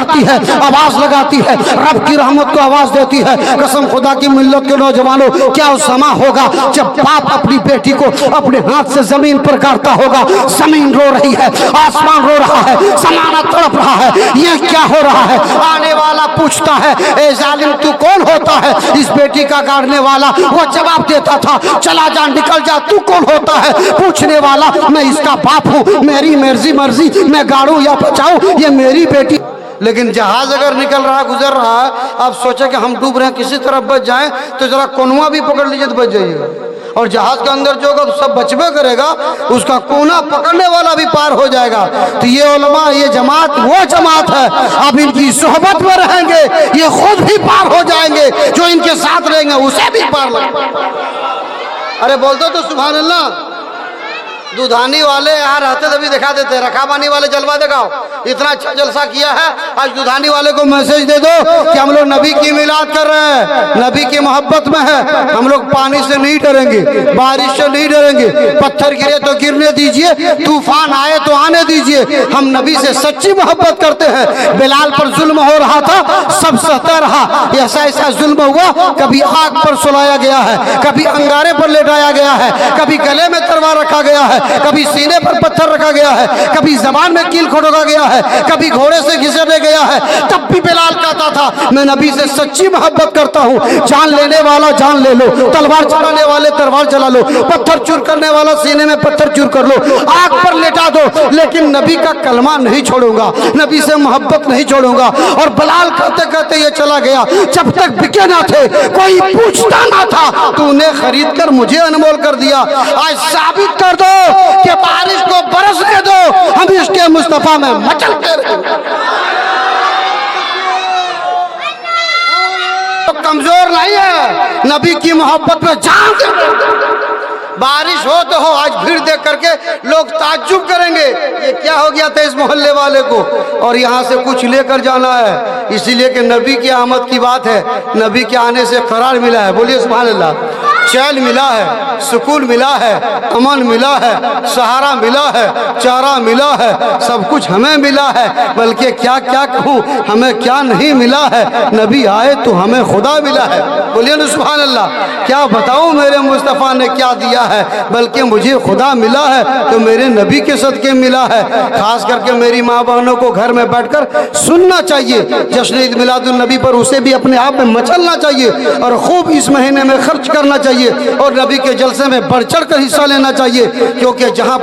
پکارتی ہے، آواز لگاتی ہے، رب کی رحمت کو آواز دیتی ہے۔ قسم خدا کی ملت کے نوجوانوں، کیا اس زمان ہوگا جب باپ اپنی بیٹی کو اپنے ہاتھ سے زمین پر گاڑتا ہوگا؟ زمین رو رہی ہے، آسمان رو رہا ہے، زمانہ تڑپ رہا ہے، یہ کیا ہو رہا ہے؟ آنے والا پوچھتا ہے اے ظالم تو کون ہوتا ہے؟ اس بیٹی کا گاڑنے والا وہ جواب دیتا تھا چلا جا نکل جا، تو کون ہوتا ہے؟ پوچھنے والا میں اس کا باپ ہوں، میری مرضی میں گاڑوں یا بچاؤں، یہ میری بیٹی۔ لیکن جہاز اگر نکل رہا گزر رہا ہے، آپ سوچیں کہ ہم ڈوب رہے ہیں، کسی طرف بچ جائیں تو ذرا کونوا بھی پکڑ لیجئے تو بچ جائیے گا، اور جہاز کے اندر جو ہوگا تو سب بچبے کرے گا، اس کا کونا پکڑنے والا بھی پار ہو جائے گا۔ تو یہ علماء، یہ جماعت وہ جماعت ہے، اب ان کی صحبت میں رہیں گے یہ خود بھی پار ہو جائیں گے، جو ان کے ساتھ رہیں گے اسے بھی پار لگیں گے۔ ارے بول دو تو سبحان اللہ۔ دودھانی والے یہاں رہتے تبھی دکھا دیتے، رکھا پانی والے جلوہ دکھاؤ، اتنا اچھا جلسہ کیا ہے، آج دودھانی والے کو میسج دے دو کہ ہم لوگ نبی کی میلاد کر رہے ہیں، نبی کی محبت میں ہے، ہم لوگ پانی سے نہیں ڈریں گے، بارش سے نہیں ڈریں گے، پتھر گرے تو گرنے دیجئے، طوفان آئے تو آنے دیجئے، ہم نبی سے سچی محبت کرتے ہیں۔ بلال پر ظلم ہو رہا تھا، سب سہتا رہا، ایسا ایسا ظلم ہوا، کبھی آگ پر سلایا گیا ہے، کبھی انگارے پر لٹایا گیا ہے، کبھی گلے میں تلوار رکھا گیا ہے، کبھی سینے پر پتھر رکھا گیا ہے، کبھی زبان میں کیل کھڑکا گیا ہے، کبھی گھوڑے سے گھسیٹا گیا ہے، تب بھی بلال کہتا تھا میں نبی سے سچی محبت کرتا ہوں، جان لینے والا جان لے لو، تلوار چلانے والے تلوار چلا لو، پتھر چور کرنے والا سینے میں پتھر چور کر لو، آگ پر لٹا دو، لیکن نبی کا کلمہ نہیں چھوڑوں گا، نبی سے محبت نہیں چھوڑوں گا۔ اور بلال کہتے کہتے یہ چلا گیا، جب تک بکے نہ تھے، کوئی پوچھتا نہ تھا، تو نے خرید کر مجھے انمول کر دیا، آج ثابت کر دو کہ بارش کو برسنے دو، ہم اس کے مصطفیٰ میں مچلتے رہیں گے۔ کمزور نہیں ہے، نبی کی محبت میں جان دے۔ بارش ہو تو ہو، آج بھیڑ دیکھ کر کے لوگ تعجب کریں گے یہ کیا ہو گیا تھا اس محلے والے کو، اور یہاں سے کچھ لے کر جانا ہے، اسی لیے کہ نبی کی آمد کی بات ہے، نبی کے آنے سے قرار ملا ہے، بولیے سبحان اللہ، چین ملا ہے، سکون ملا ہے، امن ملا ہے، سہارا ملا ہے، چارہ ملا ہے، سب کچھ ہمیں ملا ہے، بلکہ کیا کیا کہوں ہمیں کیا نہیں ملا ہے، نبی آئے تو ہمیں خدا ملا ہے، بولیے نا سبحان اللہ۔ کیا بتاؤں میرے مصطفیٰ نے کیا دیا ہے، بلکہ مجھے خدا ملا ہے تو میرے نبی کے صدقے ملا ہے۔ خاص کر کے میری ماں بہنوں کو گھر میں بیٹھ کر سننا چاہیے، جشن عید میلاد النبی پر اسے بھی اپنے آپ میں مچلنا چاہیے، اور خوب اس مہینے میں خرچ کرنا چاہیے، اور نبی کے جلسے میں بڑھ چڑھ کر حصہ لینا چاہیے، کیونکہ جہاں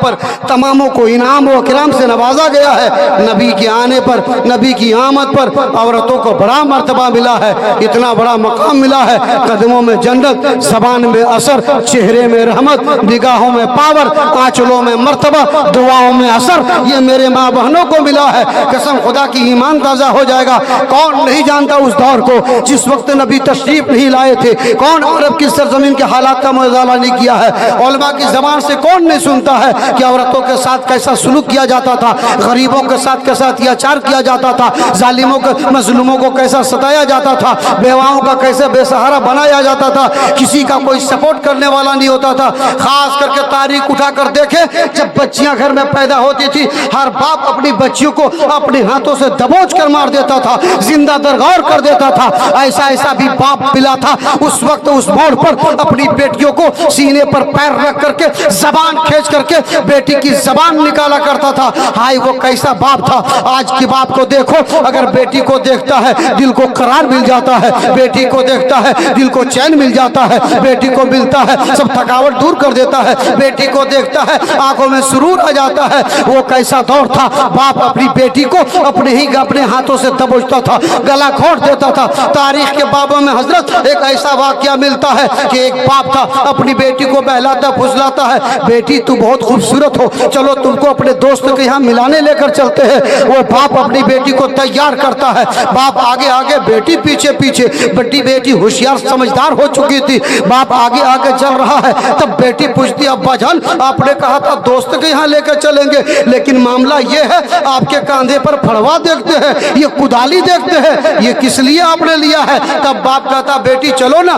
پر تماموں کو انعام و اکرام سے نوازا گیا ہے، نبی کے آنے پر، نبی کی آمد پر عورتوں کو بڑا مرتبہ ملا ہے، اتنا بڑا مقام ملا ہے، قدموں میں جنت، زبان میں اثر، چہرے میں رحمت، نگاہوں میں پاور، آنچلوں میں مرتبہ، دعاؤں میں اثر، یہ میرے ماں بہنوں کو ملا ہے۔ قسم خدا کی ایمان تازہ ہو جائے گا۔ کون نہیں جانتا اس دور کو جس وقت نبی تشریف نہیں لائے تھے؟ کون عرب کی سرزمین کے حالات کا مطالعہ نہیں کیا ہے؟ علماء کی زبان سے کون نہیں سنتا ہے کہ عورتوں کے ساتھ کیسا سلوک کیا جاتا تھا، غریبوں کے ساتھ کیسا اتیاچار کیا جاتا تھا، ظالموں کو، مظلوموں کو کیسا ستایا جاتا تھا، بیواؤں کا کیسے بے سہارا بنایا جاتا تھا، کسی کا کوئی سپورٹ کرنے والا نہیں ہوتا تھا۔ خاص کر کے تاریخ اٹھا کر دیکھیں، جب بچیاں گھر میں پیدا ہوتی تھی، ہر باپ اپنی بچیوں کو اپنے ہاتھوں سے دبوچ کر مار دیتا تھا، زندہ درگور کر دیتا تھا۔ ایسا بھی باپ ملا تھا اس وقت اس موڑ پر اپنی بیٹیوں کو سینے پر پیر رکھ کر کے زبان کھینچ کر کے بیٹی کی زبان نکالا کرتا تھا۔ ہائے وہ کیسا باپ تھا۔ آج کے باپ کو دیکھو، اگر بیٹی کو دیکھتا ہے دل کو قرار مل جاتا ہے، بیٹی کو دیکھتا ہے دل کو چین مل جاتا ہے، بیٹی کو ملتا ہے سب تھکاوٹ دور کر دیتا ہے، بیٹی کو دیکھتا ہے آنکھوں میں سرور آ جاتا ہے۔ وہ کیسا دور تھا، باپ اپنی بیٹی کو اپنے ہاتھوں سے دبوچتا تھا، گلا گھونٹ دیتا تھا۔ تاریخ کے بابوں میں حضرت ایک ایسا واقعہ ملتا ہے کہ ایک باپ تھا، اپنی بیٹی کو بہلاتا پھسلاتا ہے، بیٹی تو بہت خوبصورت ہو، چلو تم کو اپنے دوست کے یہاں ملانے لے کر چلتے ہیں۔ وہ باپ اپنی بیٹی کو تیار کرتا ہے، باپ آگے آگے بیٹی پیچھے پیچھے، بڑی بیٹی ہوشیار سمجھدار ہو چکی تھی، باپ آگے آگے چل رہا ہے، تب بیٹی پوچھتی ابا جان آپ نے کہا تھا دوست کے یہاں لے کر چلیں گے، لیکن معاملہ یہ ہے آپ کے کاندھے پر پھڑوا دیکھتے ہیں، یہ کدالی دیکھتے ہیں، یہ کس لیے آپ نے لیا ہے؟ تب باپ کہتا بیٹی چلو نا،